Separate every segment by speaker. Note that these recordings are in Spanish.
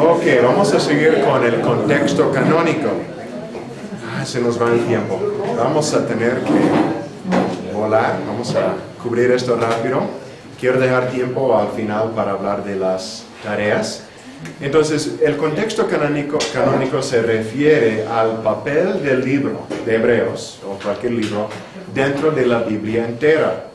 Speaker 1: Ok, vamos a seguir con el contexto canónico. Se nos va el tiempo. Vamos a tener que volar. Vamos a cubrir esto rápido. Quiero dejar tiempo al final para hablar de las tareas. Entonces, el contexto canónico se refiere al papel del libro de Hebreos, o cualquier libro, dentro de la Biblia entera.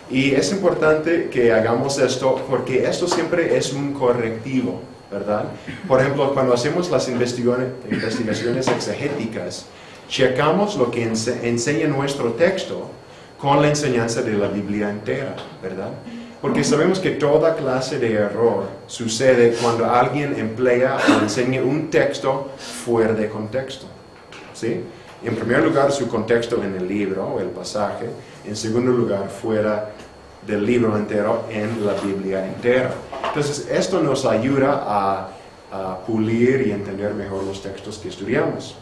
Speaker 1: Y es importante que hagamos esto porque esto siempre es un correctivo, ¿verdad? Por ejemplo, cuando hacemos las investigaciones exegéticas, checamos lo que enseña nuestro texto con la enseñanza de la Biblia entera, ¿verdad? Porque sabemos que toda clase de error sucede cuando alguien emplea o enseña un texto fuera de contexto, ¿sí? En primer lugar, su contexto en el libro o el pasaje. En segundo lugar, fuera del libro entero, en la Biblia entera. Entonces, esto nos ayuda a pulir y entender mejor los textos que estudiamos.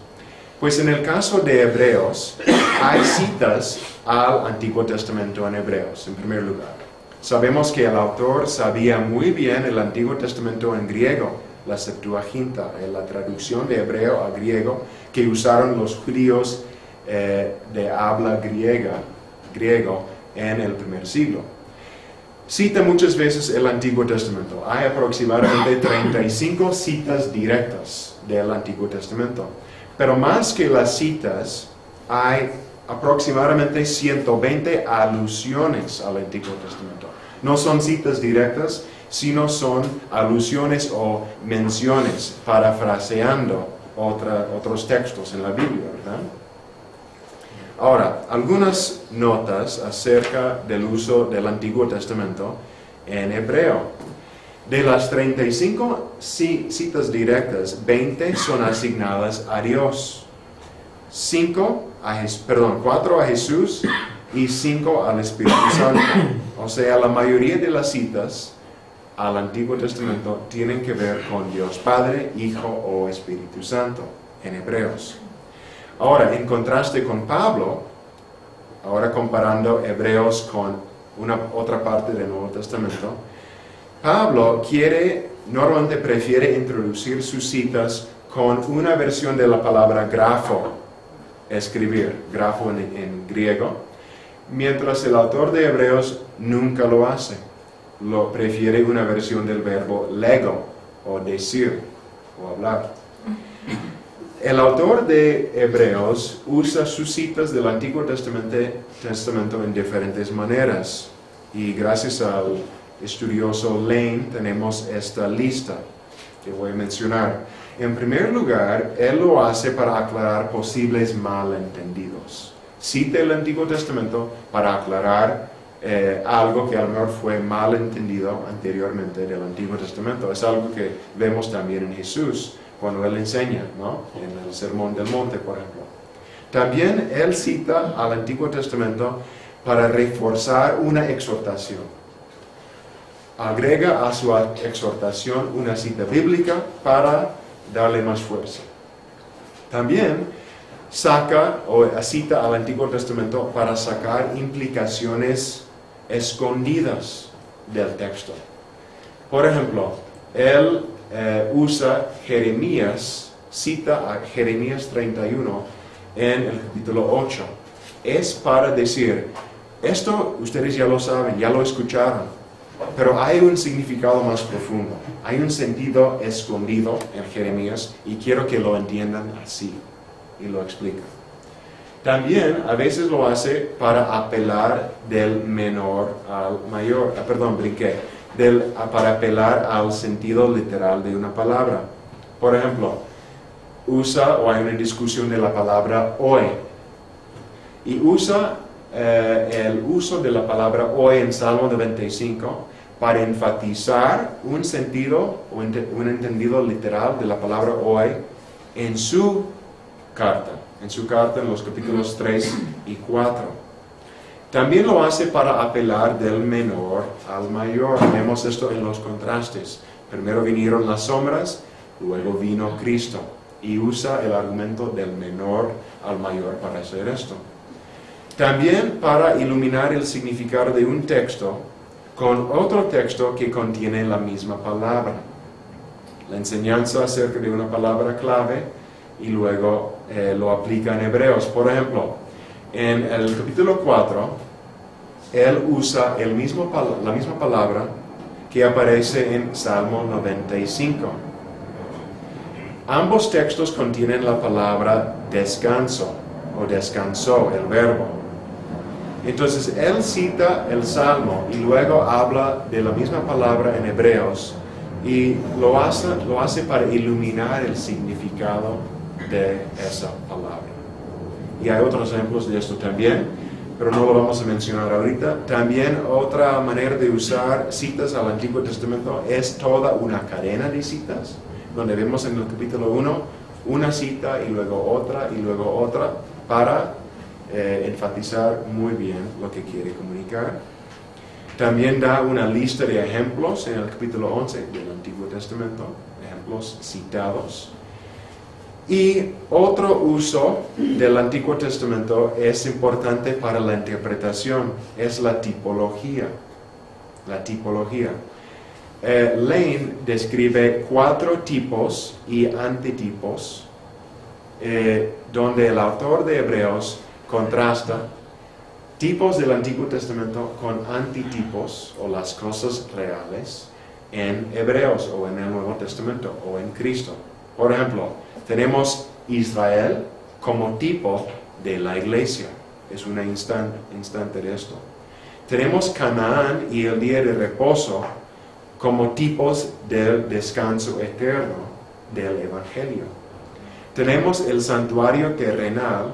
Speaker 1: Pues en el caso de Hebreos, hay citas al Antiguo Testamento en Hebreos, en primer lugar. Sabemos que el autor sabía muy bien el Antiguo Testamento en griego, la Septuaginta, la traducción de hebreo a griego que usaron los judíos de habla griego en el primer siglo. Cita muchas veces el Antiguo Testamento. Hay aproximadamente 35 citas directas del Antiguo Testamento. Pero más que las citas, hay aproximadamente 120 alusiones al Antiguo Testamento. No son citas directas, sino son alusiones o menciones, parafraseando otros textos en la Biblia, ¿verdad? Ahora, algunas notas acerca del uso del Antiguo Testamento en hebreo. De las 35 citas directas, 20 son asignadas a Dios. 4 a Jesús y 5 al Espíritu Santo. O sea, la mayoría de las citas al Antiguo Testamento tienen que ver con Dios Padre, Hijo o Espíritu Santo en Hebreos. Ahora, en contraste con Pablo, ahora comparando Hebreos con otra parte del Nuevo Testamento, Pablo normalmente prefiere introducir sus citas con una versión de la palabra grafo, escribir, grafo en griego, mientras el autor de Hebreos nunca lo hace. Prefiere una versión del verbo lego, o decir, o hablar. El autor de Hebreos usa sus citas del Antiguo Testamento en diferentes maneras. Y gracias al estudioso Lane tenemos esta lista que voy a mencionar. En primer lugar, él lo hace para aclarar posibles malentendidos. Cita el Antiguo Testamento para aclarar algo que a lo mejor fue malentendido anteriormente del Antiguo Testamento. Es algo que vemos también en Jesús cuando Él enseña, ¿no? En el Sermón del Monte, por ejemplo. También Él cita al Antiguo Testamento para reforzar una exhortación. Agrega a su exhortación una cita bíblica para darle más fuerza. También cita al Antiguo Testamento para sacar implicaciones escondidas del texto. Por ejemplo, él cita a Jeremías 31 en el capítulo 8. Es para decir, esto ustedes ya lo saben, ya lo escucharon, pero hay un significado más profundo, hay un sentido escondido en Jeremías y quiero que lo entiendan así, y lo explica. También a veces lo hace para apelar del menor al mayor, para apelar al sentido literal de una palabra. Por ejemplo, hay una discusión de la palabra hoy, y usa el uso de la palabra hoy en Salmo 95 para enfatizar un sentido o un entendido literal de la palabra hoy en su carta en los capítulos 3 y 4. También lo hace para apelar del menor al mayor. Vemos esto en los contrastes. Primero vinieron las sombras, luego vino Cristo. Y usa el argumento del menor al mayor para hacer esto. También para iluminar el significado de un texto con otro texto que contiene la misma palabra. la enseñanza acerca de una palabra clave y luego lo aplica en Hebreos. Por ejemplo, en el capítulo 4, él usa la misma palabra que aparece en Salmo 95. Ambos textos contienen la palabra descanso o descansó, el verbo. Entonces, él cita el Salmo y luego habla de la misma palabra en Hebreos y lo hace para iluminar el significado de esa palabra. Y hay otros ejemplos de esto también, pero no lo vamos a mencionar ahorita. También otra manera de usar citas al Antiguo Testamento es toda una cadena de citas, donde vemos en el capítulo 1 una cita y luego otra, para enfatizar muy bien lo que quiere comunicar. También da una lista de ejemplos en el capítulo 11 del Antiguo Testamento, ejemplos citados. Y otro uso del Antiguo Testamento es importante para la interpretación, es la tipología. La tipología. Lane describe 4 tipos y antitipos, donde el autor de Hebreos contrasta tipos del Antiguo Testamento con antitipos o las cosas reales en Hebreos o en el Nuevo Testamento o en Cristo. Por ejemplo, tenemos Israel como tipo de la iglesia. Es un instante de esto. Tenemos Canaán y el día de reposo como tipos del descanso eterno del Evangelio. Tenemos el santuario terrenal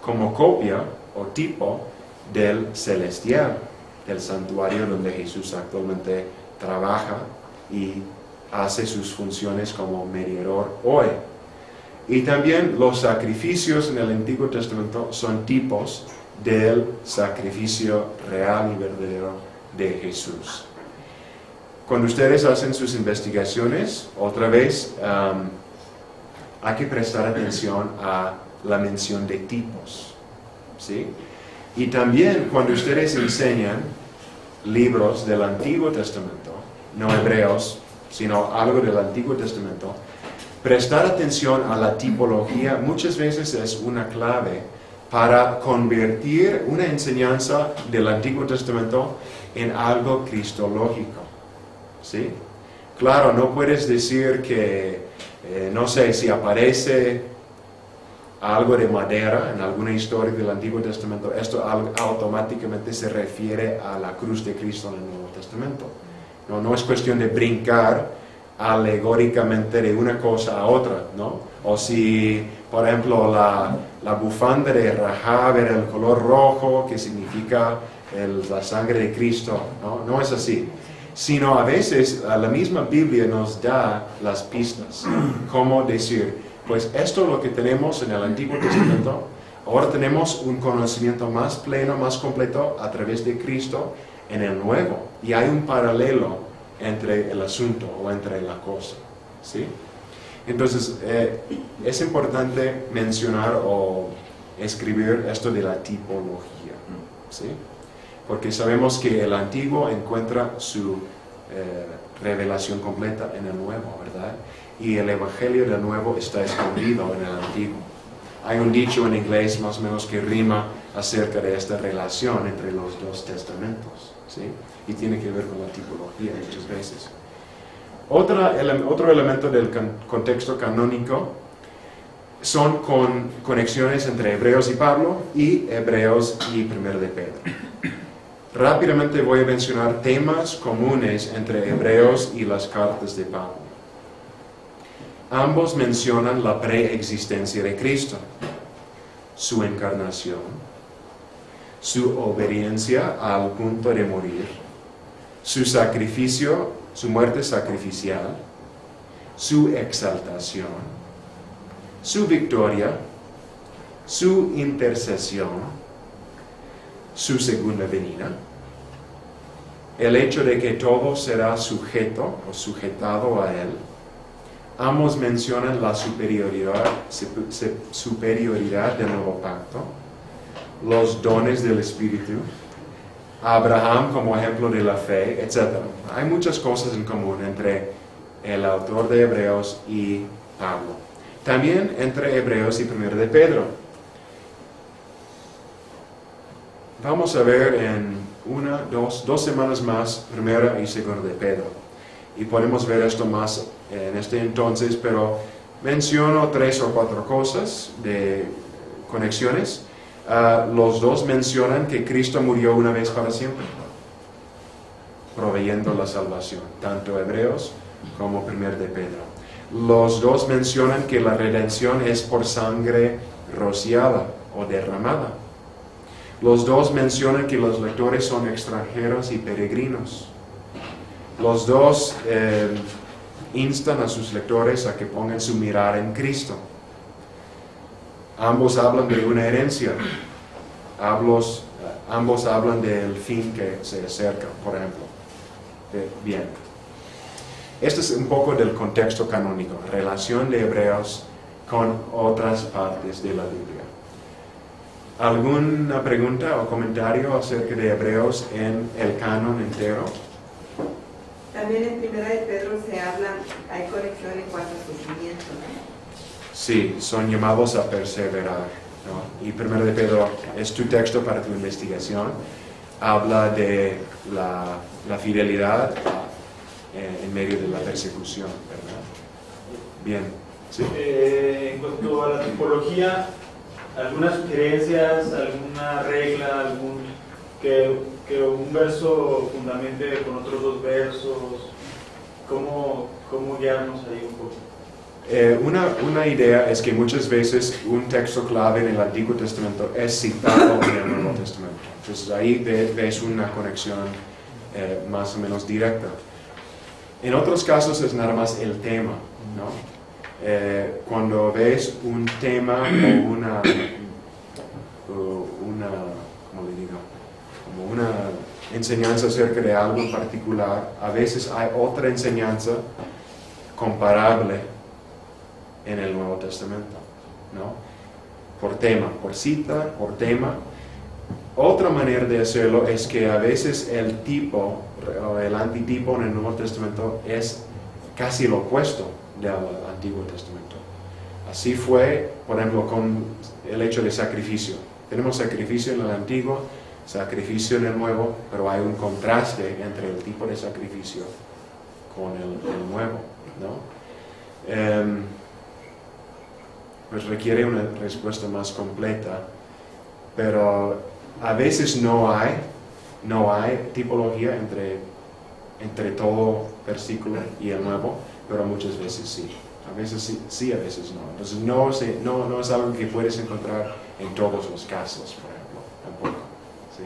Speaker 1: como copia o tipo del celestial, del santuario donde Jesús actualmente trabaja y hace sus funciones como mediador hoy. Y también los sacrificios en el Antiguo Testamento son tipos del sacrificio real y verdadero de Jesús. Cuando ustedes hacen sus investigaciones, otra vez hay que prestar atención a la mención de tipos, ¿sí? Y también cuando ustedes enseñan libros del Antiguo Testamento, no hebreos, sino algo del Antiguo Testamento, prestar atención a la tipología muchas veces es una clave para convertir una enseñanza del Antiguo Testamento en algo cristológico, ¿sí? Claro, no puedes decir que, no sé, si aparece algo de madera en alguna historia del Antiguo Testamento, esto automáticamente se refiere a la cruz de Cristo en el Nuevo Testamento. No es cuestión de brincar alegóricamente de una cosa a otra, ¿no? O si, por ejemplo, la bufanda de Rahab era el color rojo, que significa la sangre de Cristo, ¿no? No es así. Sino a veces la misma Biblia nos da las pistas. Cómo decir, pues esto es lo que tenemos en el Antiguo Testamento, ahora tenemos un conocimiento más pleno, más completo a través de Cristo en el Nuevo. Y hay un paralelo entre el asunto o entre la cosa, ¿sí? Entonces, es importante mencionar o escribir esto de la tipología, ¿sí? Porque sabemos que el Antiguo encuentra su revelación completa en el Nuevo, ¿verdad? Y el Evangelio del Nuevo está escondido en el Antiguo. Hay un dicho en inglés más o menos que rima acerca de esta relación entre los dos testamentos, ¿sí? Y tiene que ver con la tipología muchas veces. Otro elemento del contexto canónico son conexiones entre Hebreos y Pablo y Hebreos y 1 de Pedro. Rápidamente voy a mencionar temas comunes entre Hebreos y las cartas de Pablo. Ambos mencionan la preexistencia de Cristo, su encarnación, su obediencia al punto de morir, su sacrificio, su muerte sacrificial, su exaltación, su victoria, su intercesión, su segunda venida, el hecho de que todo será sujeto o sujetado a Él. Ambos mencionan la superioridad del nuevo pacto, los dones del Espíritu, Abraham como ejemplo de la fe, etc. Hay muchas cosas en común entre el autor de Hebreos y Pablo. También entre Hebreos y 1 de Pedro. Vamos a ver en dos semanas más 1 y 2 de Pedro. Y podemos ver esto más en este entonces, pero menciono 3 o 4 cosas de conexiones. Los dos mencionan que Cristo murió una vez para siempre, proveyendo la salvación, tanto Hebreos como 1 de Pedro. Los dos mencionan que la redención es por sangre rociada o derramada. Los dos mencionan que los lectores son extranjeros y peregrinos. Los dos instan a sus lectores a que pongan su mirada en Cristo. Ambos hablan de una herencia. Ambos hablan del fin que se acerca, por ejemplo. Bien. Este es un poco del contexto canónico, relación de Hebreos con otras partes de la Biblia. ¿Alguna pregunta o comentario acerca de Hebreos en el canon entero?
Speaker 2: También en 1 de Pedro se habla, hay conexión en cuanto a sufrimiento, ¿no?
Speaker 1: Sí, son llamados a perseverar, ¿no? Y 1 de Pedro es tu texto para tu investigación. Habla de la fidelidad en medio de la persecución, ¿verdad? Bien, ¿sí?
Speaker 3: En cuanto a la tipología, ¿algunas sugerencias, alguna regla, que un verso fundamente con otros 2 versos? ¿Cómo guiarnos ahí un poco?
Speaker 1: Una idea es que muchas veces un texto clave en el Antiguo Testamento es citado en el Nuevo Testamento. Entonces ahí ves una conexión más o menos directa. En otros casos es nada más el tema, ¿no? Cuando ves un tema o una ¿cómo le digo? Como una enseñanza acerca de algo en particular, a veces hay otra enseñanza comparable en el Nuevo Testamento, ¿no? Por tema, por cita, por tema. Otra manera de hacerlo es que a veces el tipo o el antitipo en el Nuevo Testamento es casi lo opuesto del Antiguo Testamento. Así fue, por ejemplo, con el hecho de sacrificio. Tenemos sacrificio en el Antiguo, sacrificio en el Nuevo, pero hay un contraste entre el tipo de sacrificio con el Nuevo, ¿no? Pues requiere una respuesta más completa, pero a veces no hay tipología entre todo versículo y el Nuevo, pero muchas veces sí. A veces sí, a veces no. Entonces no es algo que puedes encontrar en todos los casos, por ejemplo, tampoco, ¿sí?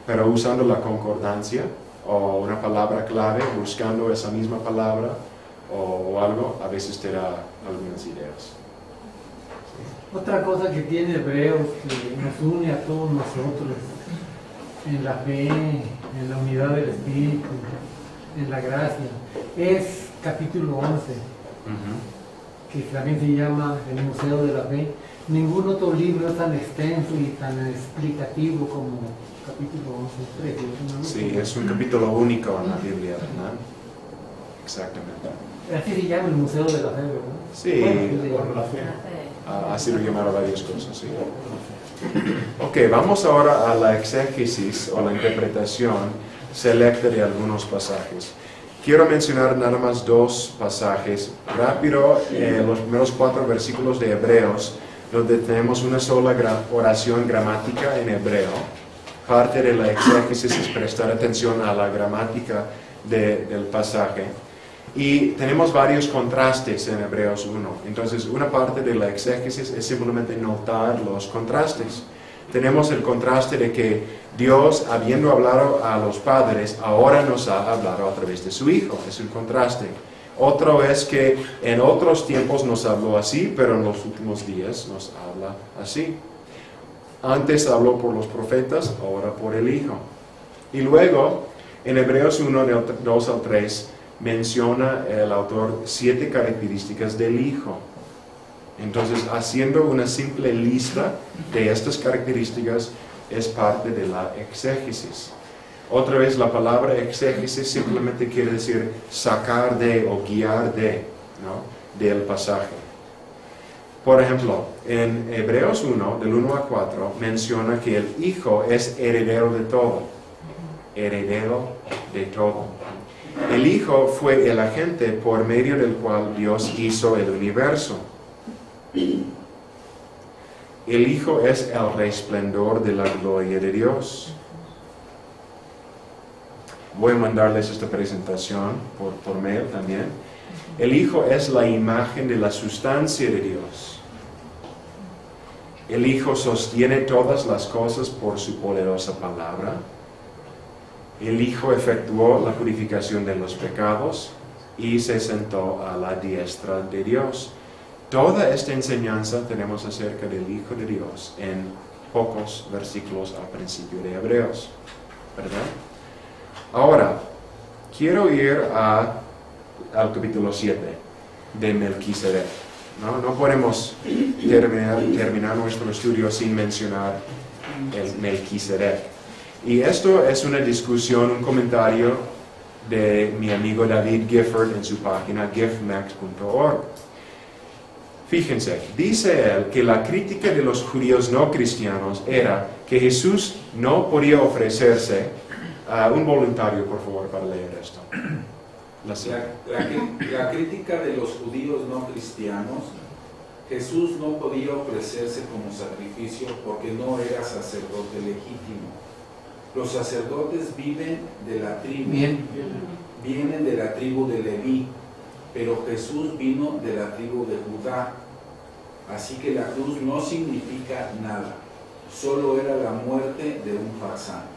Speaker 1: Pero usando la concordancia o una palabra clave, buscando esa misma palabra o algo, a veces te da algunas ideas.
Speaker 4: Otra cosa que tiene Hebreos que nos une a todos nosotros en la fe, en la unidad del Espíritu, en la gracia, es capítulo 11, que también se llama el Museo de la Fe. Ningún otro libro es tan extenso y tan explicativo como capítulo 11, 13. ¿No?
Speaker 1: Sí, es un capítulo único en la Biblia, ¿verdad? Exactamente.
Speaker 4: Así se llama el Museo de la Fe, ¿verdad?
Speaker 1: Sí,
Speaker 4: Bueno,
Speaker 3: la fe.
Speaker 1: ha sido llamado varias cosas, ¿sí? Ok, vamos ahora a la exégesis o la interpretación selecta de algunos pasajes. Quiero mencionar nada más 2 pasajes rápido, los primeros 4 versículos de Hebreos, donde tenemos una sola oración gramática en hebreo. Parte de la exégesis es prestar atención a la gramática del pasaje. Y tenemos varios contrastes en Hebreos 1. Entonces, una parte de la exégesis es simplemente notar los contrastes. Tenemos el contraste de que Dios, habiendo hablado a los padres, ahora nos ha hablado a través de su Hijo. Es un contraste. Otro es que en otros tiempos nos habló así, pero en los últimos días nos habla así. Antes habló por los profetas, ahora por el Hijo. Y luego, en Hebreos 1, del 2 al 3, menciona el autor 7 características del Hijo. Entonces, haciendo una simple lista de estas características es parte de la exégesis. Otra vez la palabra exégesis simplemente quiere decir sacar de o guiar de, ¿no?, del pasaje. Por ejemplo, en Hebreos 1, del 1 a 4, menciona que el Hijo es heredero de todo. Heredero de todo. El Hijo fue el agente por medio del cual Dios hizo el universo. El Hijo es el resplandor de la gloria de Dios. Voy a mandarles esta presentación por mail también. El Hijo es la imagen de la sustancia de Dios. El Hijo sostiene todas las cosas por su poderosa palabra. El Hijo efectuó la purificación de los pecados y se sentó a la diestra de Dios. Toda esta enseñanza tenemos acerca del Hijo de Dios en pocos versículos al principio de Hebreos, ¿verdad? Ahora, quiero ir al capítulo 7 de Melquisedec. No podemos terminar nuestro estudio sin mencionar el Melquisedec. Y esto es una discusión, un comentario de mi amigo David Gifford en su página giffmax.org. Fíjense, dice él que la crítica de los judíos no cristianos era que Jesús no podía ofrecerse. Un voluntario, por favor, para leer esto.
Speaker 5: La crítica de los judíos no cristianos: Jesús no podía ofrecerse como sacrificio porque no era sacerdote legítimo. Los sacerdotes vienen de la tribu de Leví, pero Jesús vino de la tribu de Judá. Así que la cruz no significa nada, solo era la muerte de un farsante.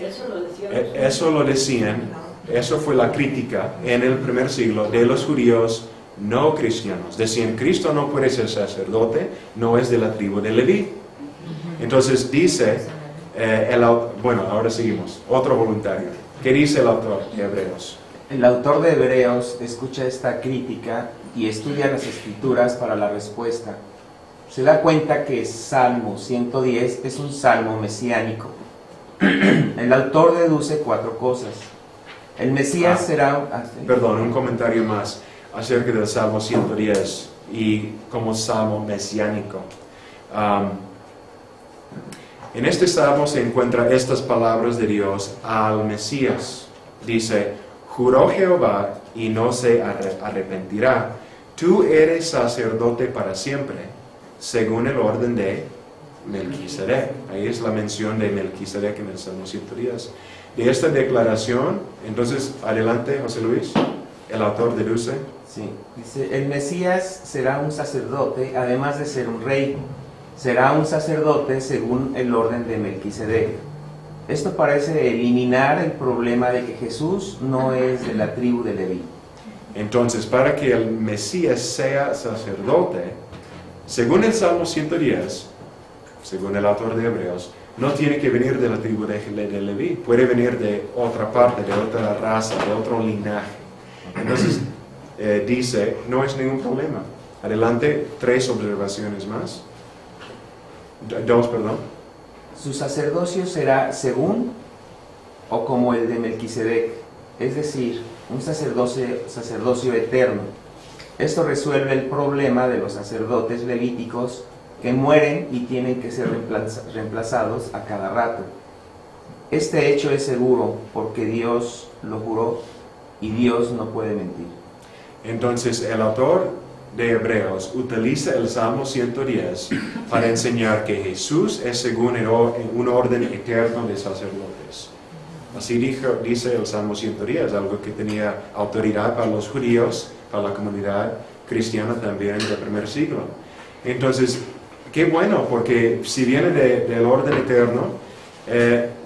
Speaker 2: Eso lo decían.
Speaker 1: Eso fue la crítica en el primer siglo de los judíos no cristianos. Decían, Cristo no puede ser sacerdote, no es de la tribu de Leví. Entonces dice, bueno, ahora seguimos, otro voluntario. ¿Qué dice el autor de Hebreos?
Speaker 6: El autor de Hebreos escucha esta crítica y estudia las escrituras para la respuesta. Se da cuenta que Salmo 110 es un salmo mesiánico. El autor deduce 4 cosas. El Mesías será...
Speaker 1: Perdón, un comentario más acerca del Salmo 110 y como salmo mesiánico. En este salmo se encuentran estas palabras de Dios al Mesías. Dice, juró Jehová y no se arrepentirá. Tú eres sacerdote para siempre, según el orden de Melquisedec. Ahí es la mención de Melquisedec en el Salmo 110. De esta declaración, entonces, adelante, José Luis, el autor deduce.
Speaker 6: Sí, dice, el Mesías será un sacerdote, además de ser un rey. Será un sacerdote según el orden de Melquisedec. Esto parece eliminar el problema de que Jesús no es de la tribu de Leví.
Speaker 1: Entonces, para que el Mesías sea sacerdote, según el Salmo 110, según el autor de Hebreos, no tiene que venir de la tribu de Leví, puede venir de otra parte, de otra raza, de otro linaje. Entonces, dice, no es ningún problema. Adelante, 3 observaciones más. 2, perdón.
Speaker 6: Su sacerdocio será según o como el de Melquisedec, es decir, un sacerdocio eterno. Esto resuelve el problema de los sacerdotes levíticos que mueren y tienen que ser reemplazados a cada rato. Este hecho es seguro porque Dios lo juró y Dios no puede mentir.
Speaker 1: Entonces, el autor de Hebreos utiliza el Salmo 110 para enseñar que Jesús es según un orden eterno de sacerdotes. Así dice el Salmo 110, algo que tenía autoridad para los judíos, para la comunidad cristiana también en el primer siglo. Entonces, qué bueno, porque si viene del orden eterno,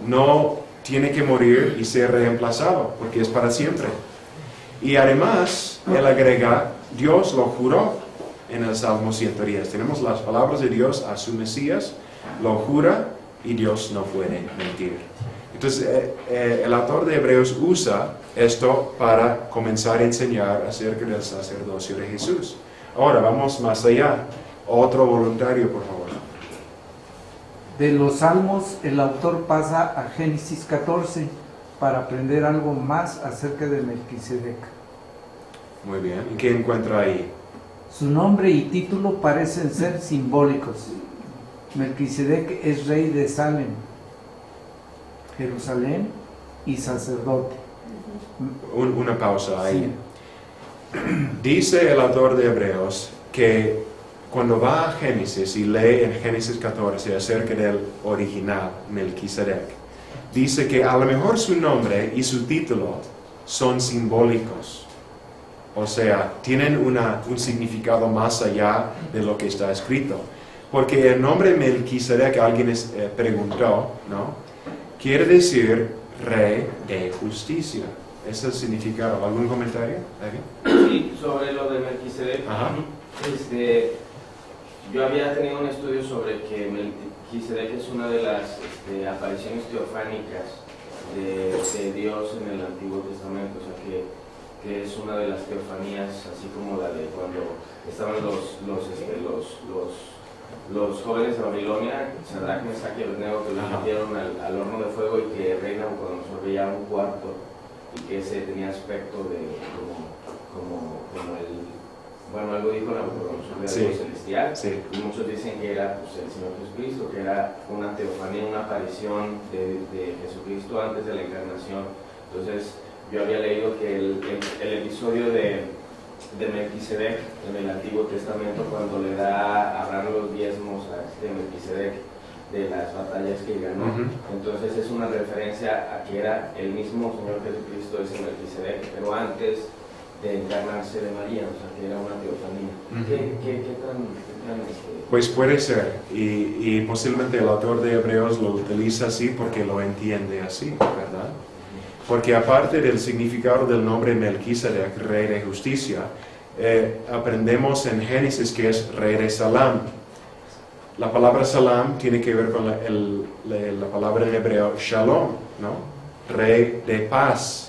Speaker 1: no tiene que morir y ser reemplazado, porque es para siempre. Y además, él agrega, Dios lo juró en el Salmo 110. Tenemos las palabras de Dios a su Mesías, lo jura y Dios no puede mentir. Entonces, el autor de Hebreos usa esto para comenzar a enseñar acerca del sacerdocio de Jesús. Ahora, vamos más allá. Otro voluntario, por favor.
Speaker 7: De los Salmos, el autor pasa a Génesis 14 para aprender algo más acerca de Melquisedec.
Speaker 1: Muy bien. ¿Y qué encuentra ahí?
Speaker 7: Su nombre y título parecen ser simbólicos. Melquisedec es rey de Salem, Jerusalén y sacerdote.
Speaker 1: Una pausa ahí.
Speaker 7: Sí.
Speaker 1: Dice el autor de Hebreos que cuando va a Génesis y lee en Génesis 14 acerca del original, Melquisedec, dice que a lo mejor su nombre y su título son simbólicos. O sea, tienen un significado más allá de lo que está escrito. Porque el nombre Melquisedec, alguien preguntó, ¿no? Quiere decir rey de justicia. ¿Ese es el significado? ¿Algún comentario?
Speaker 8: Sí, sobre lo de Melquisedec.
Speaker 1: Ajá.
Speaker 8: Yo había tenido un estudio sobre que Melquisedec es una de las apariciones teofánicas de Dios en el Antiguo Testamento, o sea que es una de las teofanías, así como la de cuando estaban los jóvenes de Babilonia, Sadrach, Mesach y Abednego, que los metieron al horno de fuego y que el rey Nabucodonosor veía un cuarto y que ese tenía aspecto de como algo dijo Nabucodonosor de algo celestial,
Speaker 1: Sí.
Speaker 8: y muchos dicen que era pues, el Señor Jesucristo, que era una teofanía, una aparición de Jesucristo antes de la encarnación. Entonces yo había leído que el episodio de Melquisedec en el Antiguo Testamento, cuando le da a Abraham los diezmos a Melquisedec de las batallas que ganó, entonces es una referencia a que era el mismo Señor Jesucristo, ese Melquisedec, pero antes de encarnarse de María, o sea que era una teofanía. ¿Qué tan
Speaker 1: Pues puede ser, y posiblemente el autor de Hebreos lo utiliza así porque lo entiende así, ¿verdad? Porque aparte del significado del nombre Melquisedec, rey de justicia, aprendemos en Génesis que es rey de Salam. La palabra Salam tiene que ver con la palabra en hebreo Shalom, ¿no? Rey de paz.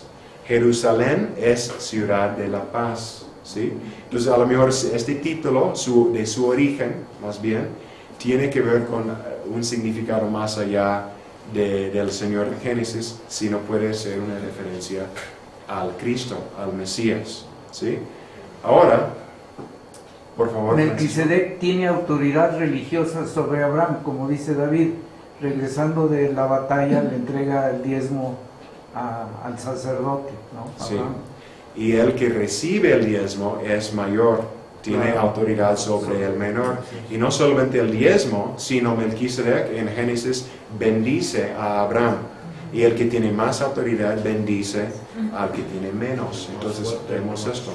Speaker 1: Jerusalén es ciudad de la paz, ¿sí? Entonces a lo mejor este título, de su origen, más bien, tiene que ver con un significado más allá del Señor de Génesis, sino puede ser una referencia al Cristo, al Mesías, ¿sí? Ahora, por favor.
Speaker 7: Melquisedec tiene autoridad religiosa sobre Abraham, como dice David. Regresando de la batalla, le entrega el diezmo al sacerdote, ¿no?
Speaker 1: Sí. Y el que recibe el diezmo es mayor, tiene autoridad sobre el menor. Y no solamente el diezmo, sino Melquisedec en Génesis bendice a Abraham. Y el que tiene más autoridad bendice al que tiene menos. Entonces vemos esto.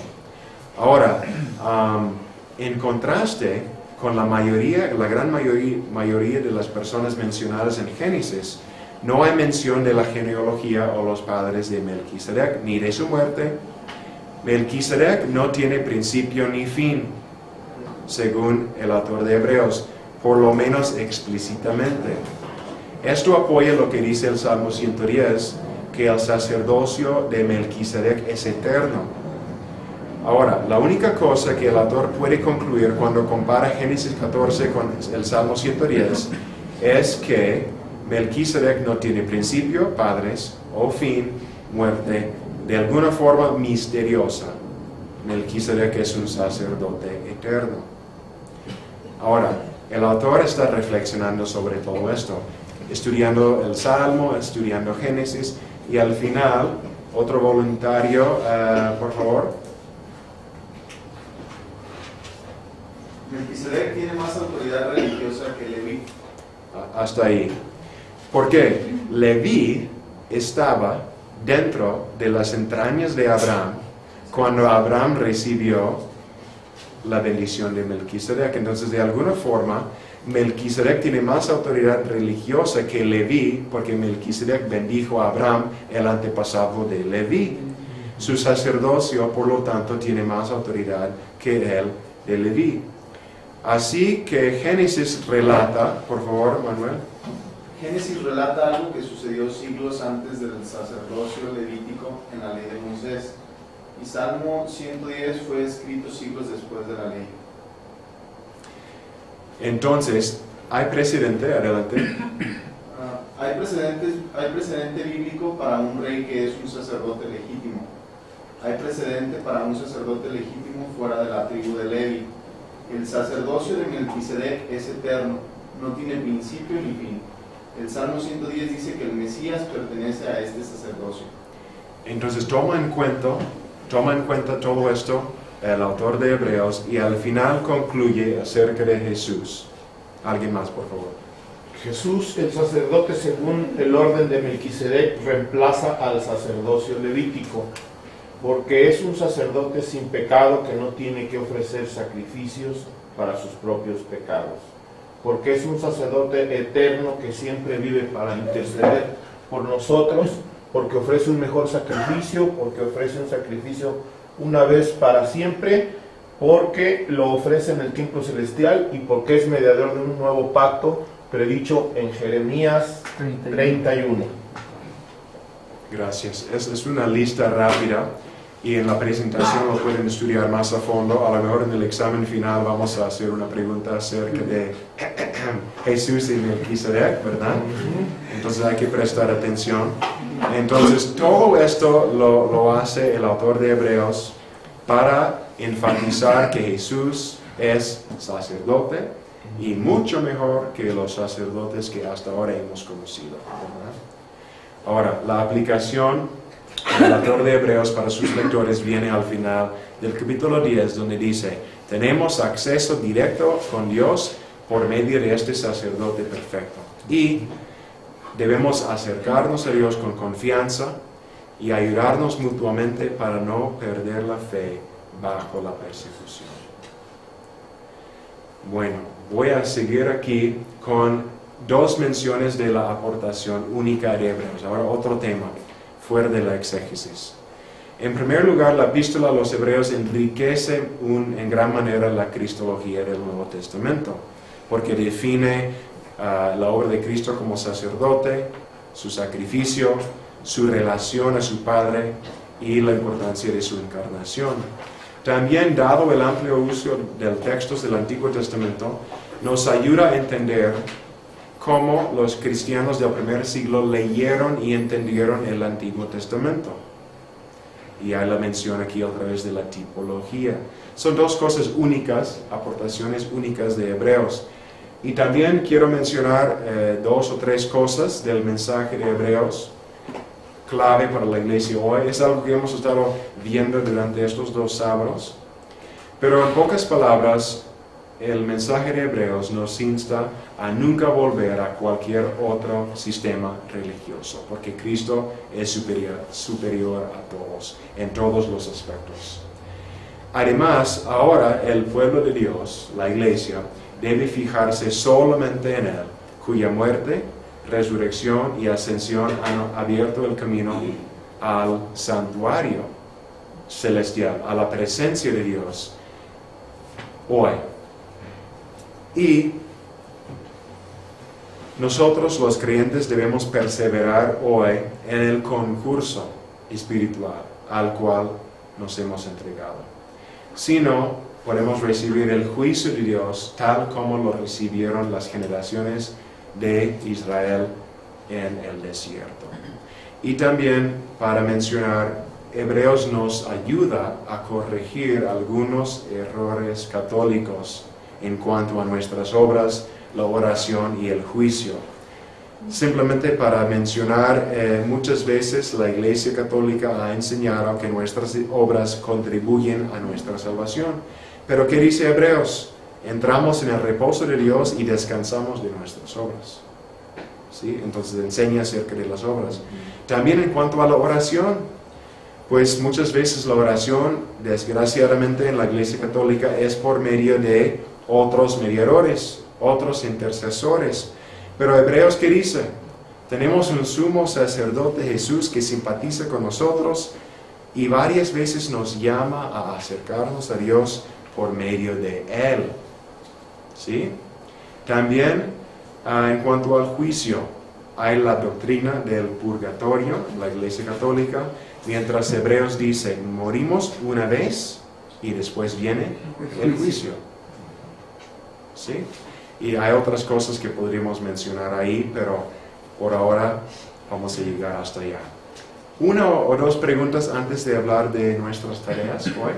Speaker 1: Ahora, en contraste con la gran mayoría de las personas mencionadas en Génesis, no hay mención de la genealogía o los padres de Melquisedec, ni de su muerte. Melquisedec no tiene principio ni fin, según el autor de Hebreos, por lo menos explícitamente. Esto apoya lo que dice el Salmo 110, que el sacerdocio de Melquisedec es eterno. Ahora, la única cosa que el autor puede concluir cuando compara Génesis 14 con el Salmo 110 es que Melquisedec no tiene principio, padres, o fin, muerte, de alguna forma misteriosa. Melquisedec es un sacerdote eterno. Ahora, el autor está reflexionando sobre todo esto, estudiando el Salmo, estudiando Génesis, y al final, otro voluntario, por favor.
Speaker 9: Melquisedec tiene más autoridad religiosa que Leví.
Speaker 1: Hasta ahí. ¿Por qué? Leví estaba dentro de las entrañas de Abraham cuando Abraham recibió la bendición de Melquisedec. Entonces, de alguna forma, Melquisedec tiene más autoridad religiosa que Leví, porque Melquisedec bendijo a Abraham, el antepasado de Leví. Su sacerdocio, por lo tanto, tiene más autoridad que el de Leví. Así que Génesis relata, por favor, Manuel.
Speaker 9: Génesis relata algo que sucedió siglos antes del sacerdocio levítico en la ley de Moisés, y Salmo 110 fue escrito siglos después de la ley.
Speaker 1: Entonces, Hay precedente, adelante.
Speaker 9: Hay precedente bíblico para un rey que es un sacerdote legítimo. Hay precedente para un sacerdote legítimo fuera de la tribu de Levi. El sacerdocio de Melquisedec es eterno, no tiene principio ni fin. El Salmo 110 dice que el Mesías pertenece a este sacerdocio.
Speaker 1: Entonces toma en cuenta todo esto el autor de Hebreos y al final concluye acerca de Jesús. ¿Alguien más, por favor?
Speaker 10: Jesús, el sacerdote según el orden de Melquisedec, reemplaza al sacerdocio levítico, porque es un sacerdote sin pecado que no tiene que ofrecer sacrificios para sus propios pecados, porque es un sacerdote eterno que siempre vive para interceder por nosotros, porque ofrece un mejor sacrificio, porque ofrece un sacrificio una vez para siempre, porque lo ofrece en el templo celestial y porque es mediador de un nuevo pacto predicho en Jeremías 31.
Speaker 1: Gracias. Es una lista rápida y en la presentación lo pueden estudiar más a fondo. A lo mejor en el examen final vamos a hacer una pregunta acerca de Jesús y Melquisedec, ¿verdad? Entonces hay que prestar atención. Entonces todo esto lo hace el autor de Hebreos para enfatizar que Jesús es sacerdote y mucho mejor que los sacerdotes que hasta ahora hemos conocido, ¿verdad? Ahora, la aplicación del autor de Hebreos para sus lectores viene al final del capítulo 10, donde dice: tenemos acceso directo con Dios por medio de este sacerdote perfecto. Y debemos acercarnos a Dios con confianza y ayudarnos mutuamente para no perder la fe bajo la persecución. Bueno, voy a seguir aquí con dos menciones de la aportación única de Hebreos. Ahora otro tema, fuera de la exégesis. En primer lugar, la epístola a los Hebreos enriquece en gran manera la cristología del Nuevo Testamento, porque define la obra de Cristo como sacerdote, su sacrificio, su relación a su Padre y la importancia de su encarnación. También, dado el amplio uso de textos del Antiguo Testamento, nos ayuda a entender cómo los cristianos del primer siglo leyeron y entendieron el Antiguo Testamento. Y hay la mención aquí a través de la tipología. Son dos cosas únicas, aportaciones únicas de Hebreos. Y también quiero mencionar dos o tres cosas del mensaje de Hebreos clave para la iglesia hoy. Es algo que hemos estado viendo durante estos 2 sábados. Pero en pocas palabras, el mensaje de Hebreos nos insta a nunca volver a cualquier otro sistema religioso, porque Cristo es superior a todos, en todos los aspectos. Además, ahora el pueblo de Dios, la iglesia, debe fijarse solamente en Él, cuya muerte, resurrección y ascensión han abierto el camino al santuario celestial, a la presencia de Dios hoy. Y nosotros los creyentes debemos perseverar hoy en el concurso espiritual al cual nos hemos entregado. Si no, podemos recibir el juicio de Dios tal como lo recibieron las generaciones de Israel en el desierto. Y también, para mencionar, Hebreos nos ayuda a corregir algunos errores católicos en cuanto a nuestras obras, la oración y el juicio. Simplemente para mencionar, muchas veces la Iglesia Católica ha enseñado que nuestras obras contribuyen a nuestra salvación. Pero ¿qué dice Hebreos? Entramos en el reposo de Dios y descansamos de nuestras obras. ¿Sí? Entonces enseña acerca de las obras. También en cuanto a la oración, pues muchas veces la oración, desgraciadamente en la Iglesia Católica, es por medio de otros mediadores, otros intercesores. Pero Hebreos, ¿qué dice? Tenemos un sumo sacerdote, Jesús, que simpatiza con nosotros y varias veces nos llama a acercarnos a Dios por medio de Él. ¿Sí? También, en cuanto al juicio, hay la doctrina del purgatorio, la Iglesia Católica, mientras Hebreos dice, morimos una vez y después viene el juicio. ¿Sí? Y hay otras cosas que podríamos mencionar ahí, pero por ahora vamos a llegar hasta allá. Una o dos preguntas antes de hablar de nuestras tareas hoy.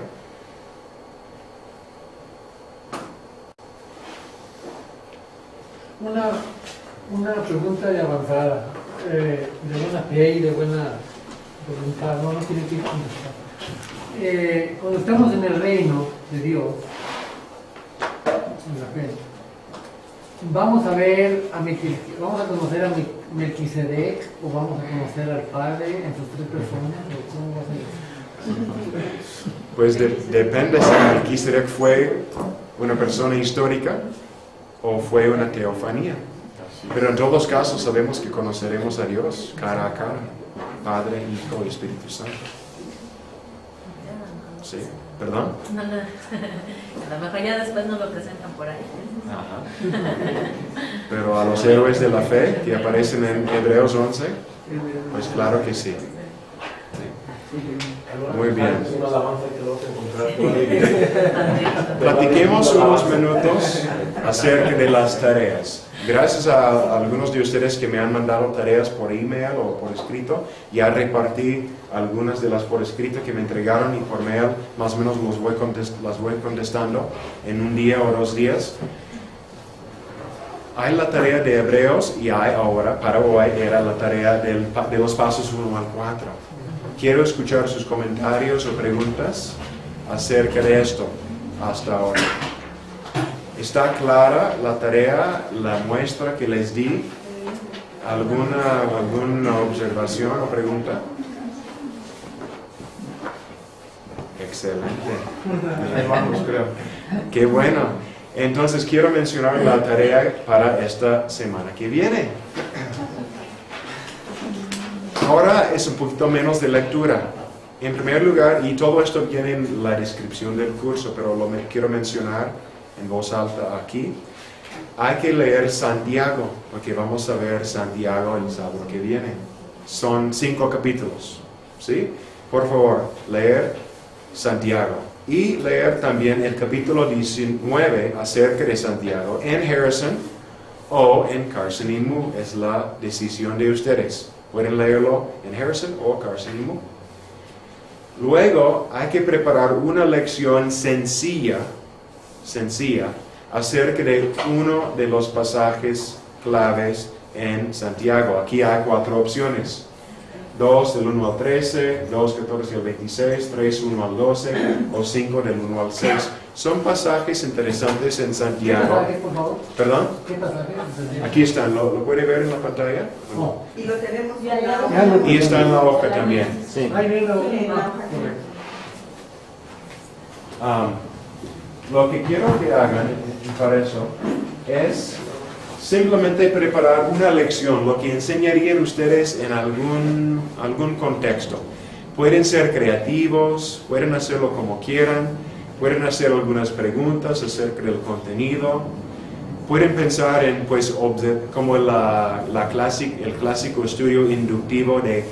Speaker 4: Una pregunta de avanzada, de buena fe y de buena voluntad, no tiene que contestar. Cuando estamos en el reino de Dios, en la fe, vamos a ver vamos a conocer a Melquisedec o vamos a conocer al Padre en sus tres personas, ¿o cómo va a ser?
Speaker 1: Pues depende si Melquisedec fue una persona histórica o fue una teofanía. Pero en todos los casos sabemos que conoceremos a Dios cara a cara, Padre, Hijo y Espíritu Santo. ¿Sí? ¿Perdón?
Speaker 11: No, no. A lo mejor ya después nos lo presentan por ahí.
Speaker 1: Ajá. Pero a los héroes de la fe que aparecen en Hebreos 11, pues claro que sí. Muy bien. Platiquemos unos minutos acerca de las tareas. Gracias a algunos de ustedes que me han mandado tareas por email o por escrito, ya repartí algunas de las por escrito que me entregaron y por mail más o menos las voy contestando en un día o 2 días. Hay la tarea de Hebreos y hay ahora, para hoy, era la tarea de los pasos 1 al 4. Quiero escuchar sus comentarios o preguntas acerca de esto hasta ahora. ¿Está clara la tarea, la muestra que les di? ¿Alguna observación o pregunta? Excelente.
Speaker 10: Ahí vamos, creo.
Speaker 1: Qué bueno. Entonces quiero mencionar la tarea para esta semana que viene. Ahora es un poquito menos de lectura. En primer lugar, y todo esto viene en la descripción del curso, pero lo quiero mencionar en voz alta aquí. Hay que leer Santiago, porque vamos a ver Santiago el sábado que viene. Son 5 capítulos, ¿sí? Por favor, leer Santiago. Y leer también el capítulo 19 acerca de Santiago en Harrison o en Carson y Moo. Es la decisión de ustedes. Pueden leerlo en Harrison o Carson y Moo. Luego hay que preparar una lección sencilla acerca de uno de los pasajes claves en Santiago. Aquí hay 4 opciones. 2 del 1 al 13, 2, 14 al 26, 3, 1 al 12 o 5 del 1 al 6. Son pasajes interesantes en Santiago.
Speaker 4: ¿Qué pasaje, por favor?
Speaker 1: ¿Perdón?
Speaker 4: ¿Qué pasaje?
Speaker 1: Aquí están, ¿lo puede ver en la pantalla?
Speaker 4: No.
Speaker 2: Y lo tenemos ya.
Speaker 1: Y está en la hoja también.
Speaker 6: Sí.
Speaker 4: Ahí viene
Speaker 2: En la
Speaker 4: una.
Speaker 2: hoja.
Speaker 1: Lo que quiero que hagan para eso es simplemente preparar una lección, lo que enseñarían ustedes en algún contexto. Pueden ser creativos, pueden hacerlo como quieran, pueden hacer algunas preguntas acerca del contenido, pueden pensar en pues como el clásico estudio inductivo de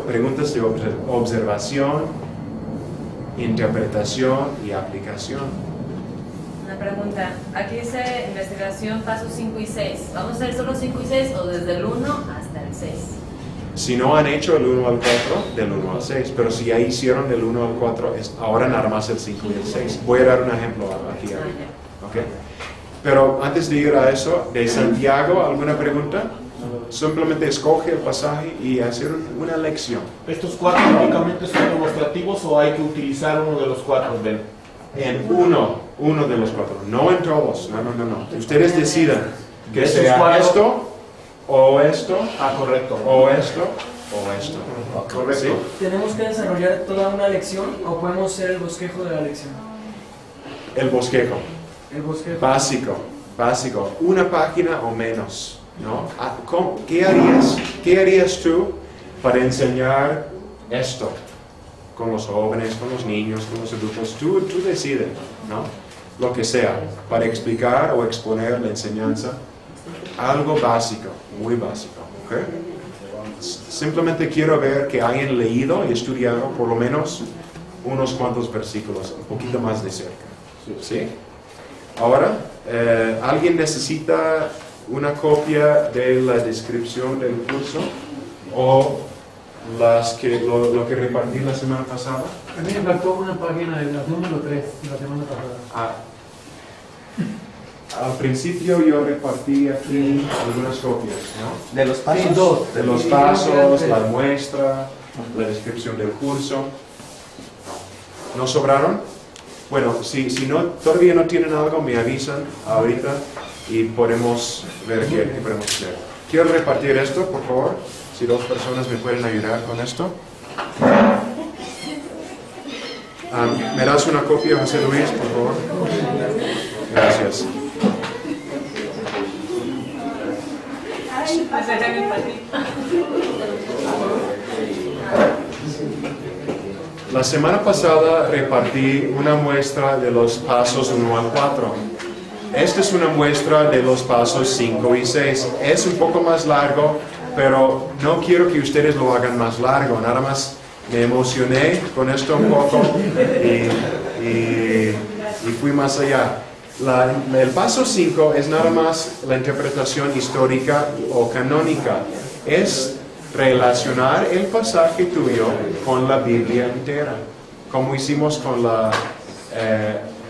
Speaker 1: preguntas de observación, interpretación y aplicación.
Speaker 11: Una pregunta. Aquí dice investigación pasos 5 y 6. ¿Vamos a hacer solo 5 y 6 o desde el 1 hasta el 6?
Speaker 1: Si no han hecho el 1 al 4, del 1 al 6. Pero si ya hicieron del 1 al 4, ahora nada más el 5 y el 6. Voy a dar un ejemplo aquí. ¿Okay? Pero antes de ir a eso, de Santiago, ¿alguna pregunta? Simplemente escoge el pasaje y hacer una lección.
Speaker 10: ¿Estos 4 únicamente son demostrativos o hay que utilizar uno de los 4, Ben?
Speaker 1: En uno de los 4, no en todos, no. Ustedes decidan que
Speaker 10: ¿De esos
Speaker 1: sea
Speaker 10: 4?
Speaker 1: esto, o esto,
Speaker 10: Correcto.
Speaker 1: o esto, o esto.
Speaker 10: Correcto.
Speaker 1: ¿Sí?
Speaker 12: ¿Tenemos que desarrollar toda una lección o podemos hacer el bosquejo de la lección?
Speaker 1: El bosquejo,
Speaker 12: El bosquejo.
Speaker 1: básico, una página o menos, ¿no? ¿Qué harías tú para enseñar esto? Con los jóvenes, con los niños, con los adultos, tú decides, ¿no? Lo que sea, para explicar o exponer la enseñanza, algo básico, muy básico, ¿ok? Simplemente quiero ver que hayan leído y estudiado por lo menos unos cuantos versículos, un poquito más de cerca, ¿sí? Ahora, ¿Alguien necesita una copia de la descripción del curso o lo que repartí la semana pasada?
Speaker 4: A mí me faltó una página de la número 3 la semana pasada.
Speaker 1: Al principio yo repartí aquí algunas copias, ¿no?
Speaker 6: ¿De los pasos?
Speaker 4: Sí, dos.
Speaker 1: De los pasos, la muestra, la descripción del curso. ¿No sobraron? Bueno, si todavía no tienen algo, me avisan ahorita y podemos ver qué podemos hacer. Quiero repartir esto, por favor. Si 2 personas me pueden ayudar con esto. ¿Me das una copia, José Luis, por favor? Gracias. La semana pasada repartí una muestra de los pasos 1 al 4. Esta es una muestra de los pasos 5 y 6. Es un poco más largo, pero no quiero que ustedes lo hagan más largo. Nada más me emocioné con esto un poco y fui más allá. El paso 5 es nada más la interpretación histórica o canónica. Es relacionar el pasaje tuyo con la Biblia entera, como hicimos con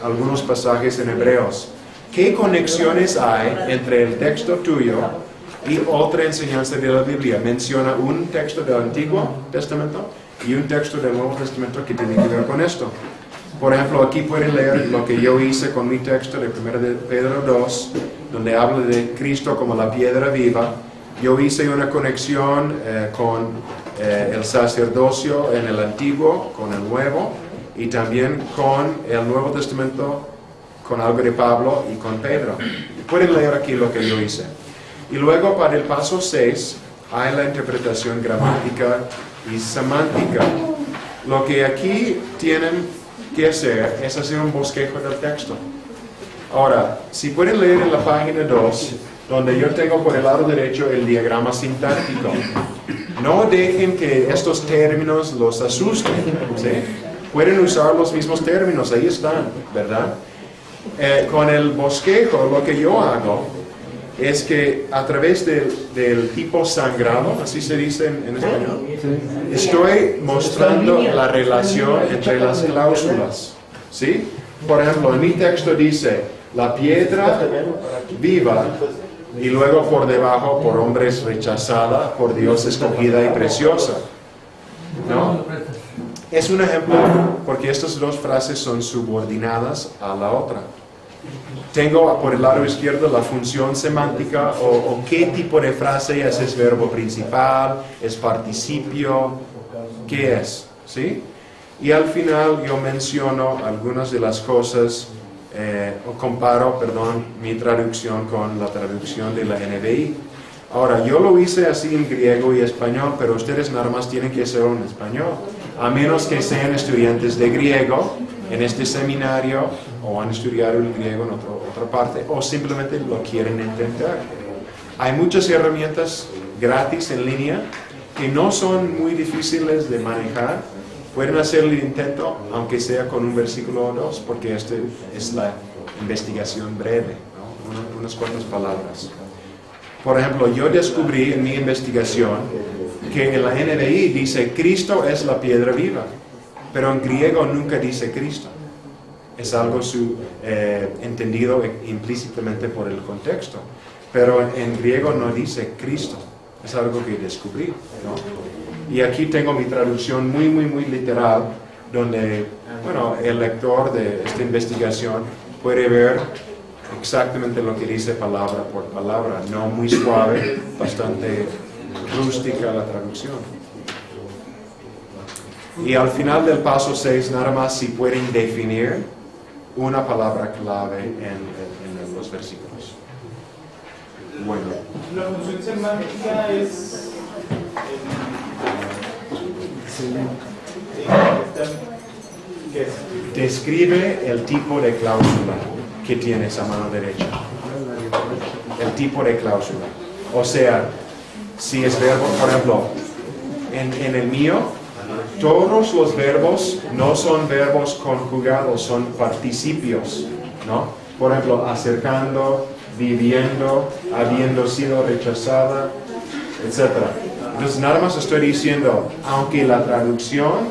Speaker 1: algunos pasajes en Hebreos. ¿Qué conexiones hay entre el texto tuyo y otra enseñanza de la Biblia? Menciona un texto del Antiguo Testamento y un texto del Nuevo Testamento que tiene que ver con esto. Por ejemplo, aquí pueden leer lo que yo hice con mi texto de 1 de Pedro 2, donde habla de Cristo como la piedra viva. Yo hice una conexión con el sacerdocio en el Antiguo, con el Nuevo, y también con el Nuevo Testamento, con algo de Pablo y con Pedro. Pueden leer aquí lo que yo hice. Y luego para el paso 6 hay la interpretación gramática y semántica. Lo que aquí tienen que hacer es hacer un bosquejo del texto. Ahora, si pueden leer en la página 2, donde yo tengo por el lado derecho el diagrama sintáctico, no dejen que estos términos los asusten, ¿sí? Pueden usar los mismos términos, ahí están, ¿verdad? Con el bosquejo, lo que yo hago es que a través del tipo sangrado, así se dice en español, estoy mostrando la relación entre las cláusulas, ¿sí? Por ejemplo, en mi texto dice, la piedra viva, y luego por debajo, por hombres rechazada, por Dios escogida y preciosa, ¿no? Es un ejemplo porque estas 2 frases son subordinadas a la otra. Tengo por el lado izquierdo la función semántica o qué tipo de frase es. ¿Es verbo principal? ¿Es participio? ¿Qué es? ¿Sí? Y al final yo menciono algunas de las cosas, comparo mi traducción con la traducción de la NBI. Ahora, yo lo hice así en griego y español, pero ustedes nada más tienen que hacerlo en español. A menos que sean estudiantes de griego en este seminario o han estudiado el griego en otra parte o simplemente lo quieren entender. Hay muchas herramientas gratis en línea que no son muy difíciles de manejar. Pueden hacer el intento, aunque sea con un versículo o 2, porque este es la investigación breve, ¿no? Unas cuantas palabras. Por ejemplo, yo descubrí en mi investigación que en la NBI dice Cristo es la piedra viva, pero en griego nunca dice Cristo. Es algo entendido implícitamente por el contexto, pero en griego no dice Cristo. Es algo que descubrí, ¿no? Y aquí tengo mi traducción muy literal, donde, bueno, el lector de esta investigación puede ver exactamente lo que dice palabra por palabra, no muy suave, bastante rústica la traducción. Y al final del paso 6, nada más si pueden definir una palabra clave en los versículos. Bueno.
Speaker 3: La función semántica es... ¿Qué es?
Speaker 1: Describe el tipo de cláusula que tienes a mano derecha. El tipo de cláusula. O sea, si es verbo, por ejemplo, en el mío, todos los verbos no son verbos conjugados, son participios, ¿no? Por ejemplo, acercando, viviendo, habiendo sido rechazada, etc. Entonces, nada más estoy diciendo, aunque la traducción,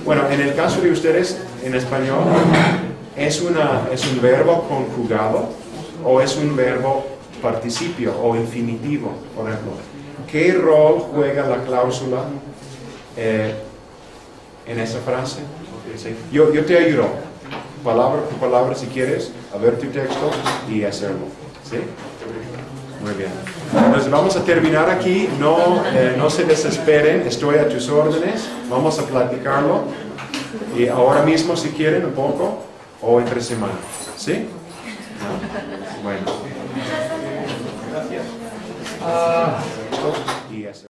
Speaker 1: bueno, en el caso de ustedes, en español, ¿es un verbo conjugado o es un verbo participio o infinitivo, por ejemplo? ¿Qué rol juega la cláusula en esa frase? ¿Sí? Yo te ayudo, palabra por palabra si quieres, a ver tu texto y hacerlo. ¿Sí? Muy bien. Entonces vamos a terminar aquí, no se desesperen, estoy a tus órdenes, vamos a platicarlo y ahora mismo si quieren un poco o entre semana. ¿Sí? Bueno. Gracias. Y eso.